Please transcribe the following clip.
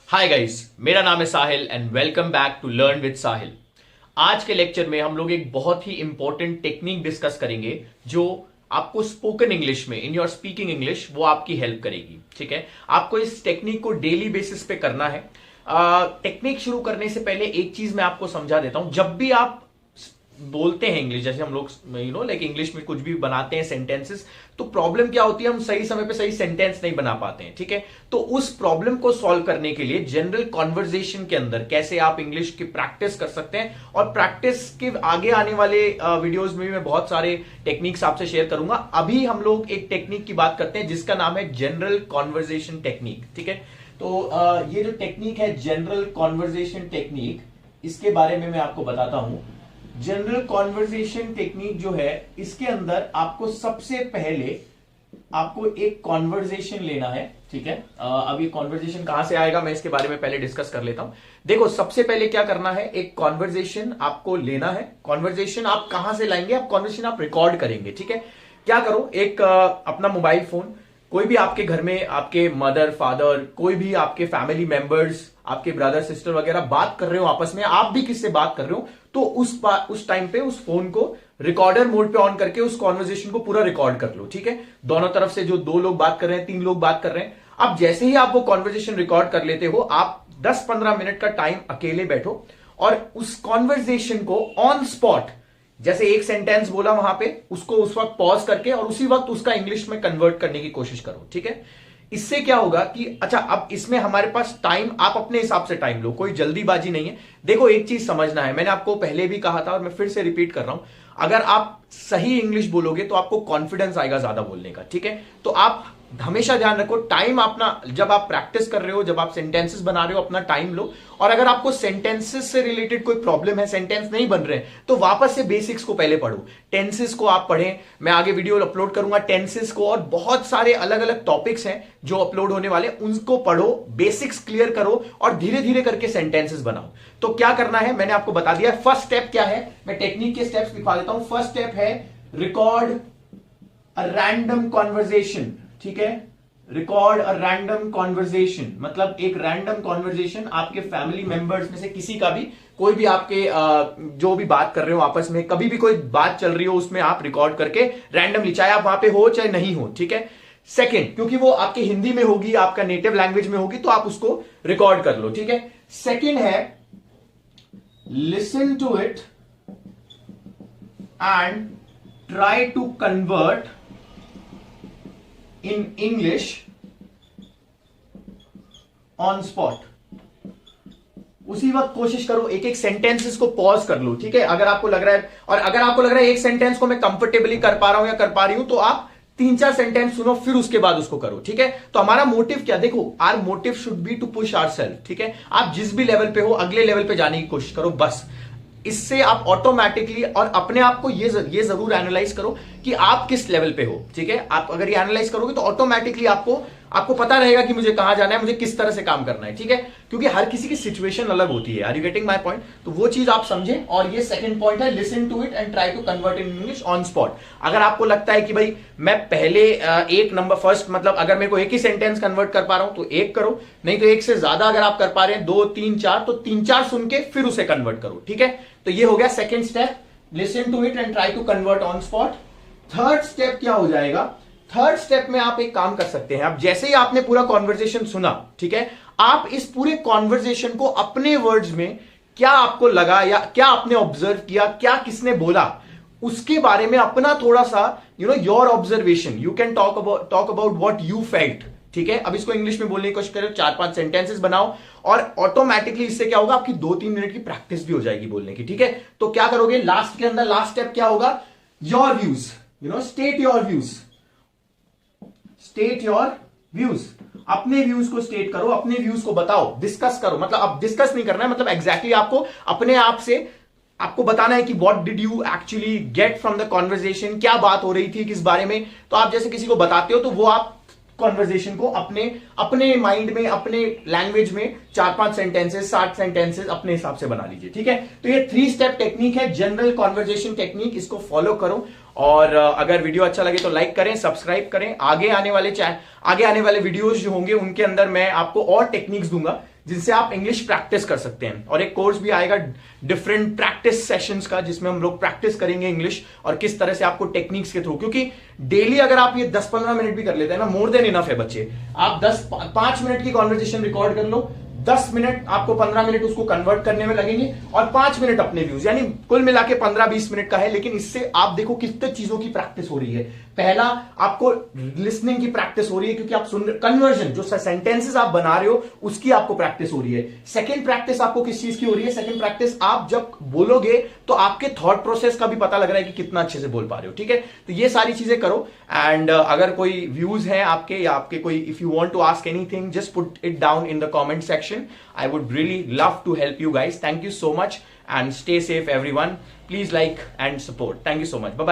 Hi guys, मेरा नाम है Sahil and welcome back to learn with Sahil. आज के लेक्चर में हम लोग एक बहुत ही इंपॉर्टेंट टेक्निक डिस्कस करेंगे जो आपको स्पोकन इंग्लिश में इन योर स्पीकिंग इंग्लिश वो आपकी हेल्प करेगी। ठीक है, आपको इस टेक्निक को डेली बेसिस पे करना है। टेक्निक शुरू करने से पहले एक चीज मैं आपको समझा देता हूं। जब भी आप बोलते हैं इंग्लिश, जैसे हम लोग लाइक इंग्लिश में कुछ भी बनाते हैं सेंटेंसेस, तो प्रॉब्लम क्या होती है, हम सही समय पे सही सेंटेंस नहीं बना पाते हैं। ठीक है, तो उस प्रॉब्लम को सॉल्व करने के लिए जनरल कॉन्वर्जेशन के अंदर कैसे आप इंग्लिश की प्रैक्टिस कर सकते हैं, और प्रैक्टिस के आगे आने वाले वीडियोस में भी मैं बहुत सारे टेक्निक्स आपसे शेयर करूंगा। अभी हम लोग एक टेक्निक की बात करते हैं जिसका नाम है जनरल कॉन्वर्जेशन टेक्निक। ठीक है, तो ये जो टेक्निक है जनरल कॉन्वर्जेशन टेक्निक, इसके बारे में मैं आपको बताता हूं। जनरल कॉन्वर्जेशन टेक्निक जो है, इसके अंदर आपको सबसे पहले आपको एक कॉन्वर्जेशन लेना है। ठीक है, अब ये कॉन्वर्जेशन कहां से आएगा मैं इसके बारे में पहले डिस्कस कर लेता हूं। देखो, सबसे पहले क्या करना है, एक कॉन्वर्जेशन आपको लेना है। कॉन्वर्जेशन आप कहां से लाएंगे, आप कॉन्वर्जेशन आप रिकॉर्ड करेंगे। ठीक है, क्या करो, एक अपना मोबाइल फोन, कोई भी आपके घर में आपके मदर फादर, कोई भी आपके फैमिली मेंबर्स, आपके ब्रदर सिस्टर वगैरह बात कर रहे हो आपस में, आप भी किससे बात कर रहे हो, तो उस टाइम पे उस फोन को रिकॉर्डर मोड पे ऑन करके उस कॉन्वर्जेशन को पूरा रिकॉर्ड कर लो। ठीक है, दोनों तरफ से जो 2 लोग बात कर रहे हैं, 3 लोग बात कर रहे हैं, अब जैसे ही आप वो कॉन्वर्जेशन रिकॉर्ड कर लेते हो, आप 10-15 मिनट का टाइम अकेले बैठो और उस कॉन्वर्जेशन को ऑन स्पॉट, जैसे एक सेंटेंस बोला वहां पे, उसको उस वक्त पॉज करके और उसी वक्त उसका इंग्लिश में कन्वर्ट करने की कोशिश करो। ठीक है, इससे क्या होगा कि अच्छा, अब इसमें हमारे पास टाइम, आप अपने हिसाब से टाइम लो, कोई जल्दीबाजी नहीं है। देखो, एक चीज समझना है, मैंने आपको पहले भी कहा था और मैं फिर से रिपीट कर रहा हूं, अगर आप सही इंग्लिश बोलोगे तो आपको कॉन्फिडेंस आएगा ज्यादा बोलने का। ठीक है, तो आप हमेशा ध्यान रखो, टाइम अपना, जब आप प्रैक्टिस कर रहे हो, जब आप सेंटेंसेस बना रहे हो, अपना टाइम लो। और अगर आपको सेंटेंसेस से रिलेटेड कोई प्रॉब्लम है, सेंटेंस नहीं बन रहे, तो वापस से बेसिक्स को पहले पढ़ो। टेंसेस को आप पढ़ें, मैं आगे वीडियो अपलोड करूंगा टेंसेस को, और बहुत सारे अलग अलग टॉपिक्स हैं जो अपलोड होने वाले, उनको पढ़ो, बेसिक्स क्लियर करो और धीरे धीरे करके सेंटेंसेस बनाओ। तो क्या करना है मैंने आपको बता दिया। फर्स्ट स्टेप क्या है, मैं टेक्निक के स्टेप्स दिखा देता हूं। फर्स्ट स्टेप है रिकॉर्ड अ रैंडम कॉन्वर्जेशन। ठीक है, रिकॉर्ड अ रैंडम कॉन्वर्जेशन मतलब एक रैंडम कॉन्वर्जेशन, आपके फैमिली मेंबर्स में से किसी का भी, कोई भी आपके जो भी बात कर रहे हो आपस में, कभी भी कोई बात चल रही हो, उसमें आप रिकॉर्ड करके रैंडमली, चाहे आप वहां पे हो चाहे नहीं हो। ठीक है, सेकंड, क्योंकि वो आपके हिंदी में होगी, आपका नेटिव लैंग्वेज में होगी, तो आप उसको रिकॉर्ड कर लो। ठीक है, सेकंड है listen to it and try to convert in English on spot. उसी वक्त कोशिश करो, एक एक सेंटेंसेस को पॉज कर लो। ठीक है, अगर आपको लग रहा है, और अगर आपको लग रहा है एक सेंटेंस को मैं कंफर्टेबली कर पा रहा हूं या कर पा रही हूं, तो आप 3-4 सेंटेंस सुनो, फिर उसके बाद उसको करो। ठीक है, तो हमारा मोटिव क्या, देखो, our motive should be to push ourself. ठीक है, आप जिस भी लेवल पे हो, अगले लेवल पे जाने की कोशिश करो बस। इससे आप ऑटोमेटिकली, और अपने आप को ये जरूर एनालाइज करो कि आप किस लेवल पे हो। ठीक है, आप अगर ये एनालाइज करोगे तो ऑटोमेटिकली आपको पता रहेगा कि मुझे कहां जाना है, मुझे किस तरह से काम करना है। ठीक है, क्योंकि हर किसी की सिचुएशन अलग होती है। Are you getting my point? तो वो चीज आप समझें। और ये सेकंड पॉइंट है, listen to it and try to convert in English on spot. अगर आपको लगता है कि भाई मैं पहले एक नंबर फर्स्ट, मतलब अगर मेरे को एक ही सेंटेंस कन्वर्ट कर पा रहा हूं तो एक करो, नहीं तो एक से ज्यादा अगर आप कर पा रहे हैं, 2, 3, 4, तो 3-4 सुन के फिर उसे कन्वर्ट करो। ठीक है, तो ये हो गया second step, listen to it and try to convert on spot. Third step क्या हो जाएगा, थर्ड स्टेप में आप एक काम कर सकते हैं। अब जैसे ही आपने पूरा कॉन्वर्जेशन सुना, ठीक है, आप इस पूरे कॉन्वर्जेशन को अपने वर्ड्स में, क्या आपको लगा या क्या आपने ऑब्जर्व किया, क्या किसने बोला, उसके बारे में अपना थोड़ा सा your observation, you can talk about what you felt. ठीक है, अब इसको इंग्लिश में बोलने की कोशिश करो, 4-5 सेंटेंसेस बनाओ, और ऑटोमेटिकली इससे क्या होगा, आपकी 2-3 मिनट की प्रैक्टिस भी हो जाएगी बोलने की। ठीक है, तो क्या करोगे लास्ट के अंदर, लास्ट स्टेप क्या होगा, your views, state your views, state your views, अपने व्यूज को स्टेट करो, अपने व्यूज को बताओ, डिस्कस करो। मतलब अब डिस्कस नहीं करना है, मतलब एग्जैक्टली आपको अपने आप से आपको बताना है कि what did you actually get from the conversation, क्या बात हो रही थी, किस बारे में। तो आप जैसे किसी को बताते हो, तो वो आप कॉन्वर्जेशन को अपने माइंड में, अपने लैंग्वेज में 4-5 सेंटेंसेस, 60 सेंटेंसेस अपने हिसाब से बना लीजिए। ठीक है, तो ये 3 स्टेप टेक्निक है, जनरल कॉन्वर्जेशन टेक्निक, इसको फॉलो करो। और अगर वीडियो अच्छा लगे तो लाइक करें, सब्सक्राइब करें। आगे आने वाले वीडियोस जो होंगे उनके अंदर मैं आपको और टेक्निक्स दूंगा जिनसे आप इंग्लिश प्रैक्टिस कर सकते हैं। और एक कोर्स भी आएगा डिफरेंट प्रैक्टिस सेशंस का, जिसमें हम लोग प्रैक्टिस करेंगे इंग्लिश और किस तरह से आपको टेक्निक्स के थ्रू, क्योंकि डेली अगर आप ये 10-15 मिनट भी कर लेते हैं ना, मोर देन इनफ है बच्चे। आप 5 मिनट की कॉन्वर्जेशन रिकॉर्ड कर लो, 10 मिनट आपको 15 मिनट उसको कन्वर्ट करने में लगेंगे और 5 मिनट अपने व्यूज, यानी कुल मिला के 15-20 मिनट का है। लेकिन इससे आप देखो कितने चीजों की प्रैक्टिस हो रही है। पहला, आपको लिसनिंग की प्रैक्टिस हो रही है, क्योंकि आप सुन रहे, कन्वर्जन जो सेंटेंसेस आप बना रहे हो उसकी आपको प्रैक्टिस हो रही है। सेकंड प्रैक्टिस आपको किस चीज की हो रही है? सेकंड प्रैक्टिस, आप जब बोलोगे तो आपके थॉट प्रोसेस का भी पता लग रहा है कि कितना अच्छे से बोल पा रहे हो। ठीक है, तो ये सारी चीजें करो। एंड अगर कोई व्यूज है आपके, या आपके कोई, if you want to ask anything, just put it down in the comment section. I would really love to help you guys. Thank you so much and stay safe everyone. Please like and support. Thank you so much. Bye bye.